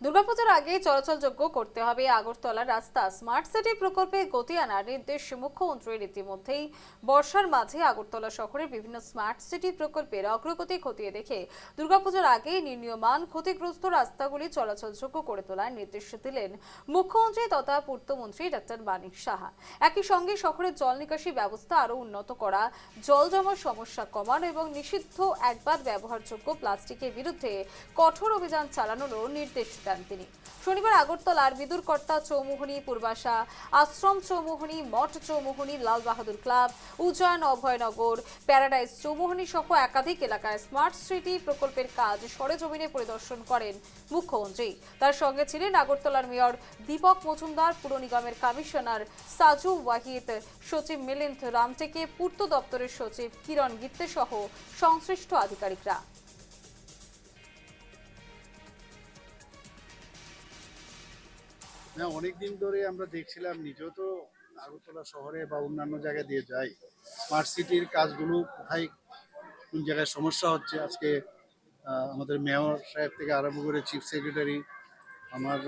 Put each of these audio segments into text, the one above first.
দুর্গাপূজার আগে চলাচলযোগ্য করতে হবে আগরতলার রাস্তা। স্মার্ট সিটি প্রকল্পে গতি আনার নির্দেশ মুখ্যমন্ত্রীর। ইতিমধ্যেই বর্ষার মাঝে আগরতলা শহরের বিভিন্ন স্মার্ট সিটি প্রকল্পের অগ্রগতি খতিয়ে দেখে দুর্গাপূজার আগে নির্মীয়মান ক্ষতিগ্রস্ত রাস্তাগুলি চলাচলযোগ্য করে তোলার নির্দেশ দিলেন মুখ্যমন্ত্রী তথা পূর্তমন্ত্রী ডক্টর মানিক সাহা। একই সঙ্গে শহরের জল নিকাশি ব্যবস্থা আরও উন্নত করা, জল জমার সমস্যা কমানো এবং নিষিদ্ধ একবার ব্যবহারযোগ্য প্লাস্টিকের বিরুদ্ধে কঠোর অভিযান চালানোরও নির্দেশ দেন তিনি। শনিবার আগরতলার বিদুরকর্তা চৌমুহনী, পূর্বাশা আশ্রম চৌমুহনী, মঠ চৌমুহনী, লাল বাহাদুর ক্লাব, উজান অভয়নগর, প্যারাডাইস চৌমুহনী সহ একাধিক এলাকায় স্মার্ট সিটি প্রকল্পের কাজ সরেজমিনে পরিদর্শন করেন মুখ্যমন্ত্রী। তার সঙ্গে ছিলেন আগরতলার মেয়র দীপক মজুমদার, পুর নিগমের কমিশনার সাজু ওয়াহিদ, সচিব মিলিন্দ রামটেকে, পূর্ত দপ্তরের সচিব কিরণ গিত্তে সহ সংশ্লিষ্ট আধিকারিকরা। না, অনেকদিন ধরে আমরা দেখছিলাম, নিজেও তো আগরতলা শহরে বা অন্যান্য জায়গায় দিয়ে যাই, স্মার্ট সিটির কাজগুলো কোথায় কোন জায়গায় সমস্যা হচ্ছে। আজকে আমাদের মেয়র সাহেব থেকে আরম্ভ করে চিফ সেক্রেটারি, আমার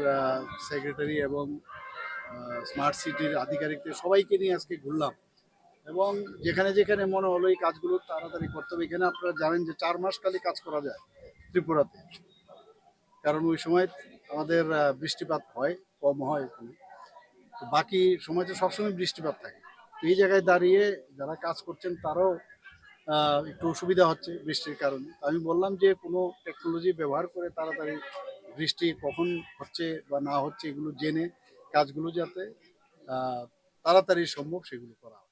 সেক্রেটারি এবং স্মার্ট সিটির আধিকারিকদের সবাইকে নিয়ে আজকে ঘুরলাম এবং যেখানে যেখানে মনে হলো এই কাজগুলো তাড়াতাড়ি করতে হবে। এখানে আপনারা জানেন যে 4 মাস কালে কাজ করা যায় ত্রিপুরাতে, কারণ ওই সময় আমাদের বৃষ্টিপাত হয়, কম হয় এখানে। তো বাকি সময় তো সবসময় বৃষ্টিপাত থাকে। তো এই জায়গায় দাঁড়িয়ে যারা কাজ করছেন তারাও একটু অসুবিধা হচ্ছে বৃষ্টির কারণে। তো আমি বললাম যে কোনো টেকনোলজি ব্যবহার করে তাড়াতাড়ি বৃষ্টি কখন হচ্ছে বা না হচ্ছে এগুলো জেনে কাজগুলো যাতে তাড়াতাড়ি সম্ভব সেগুলো করা হয়।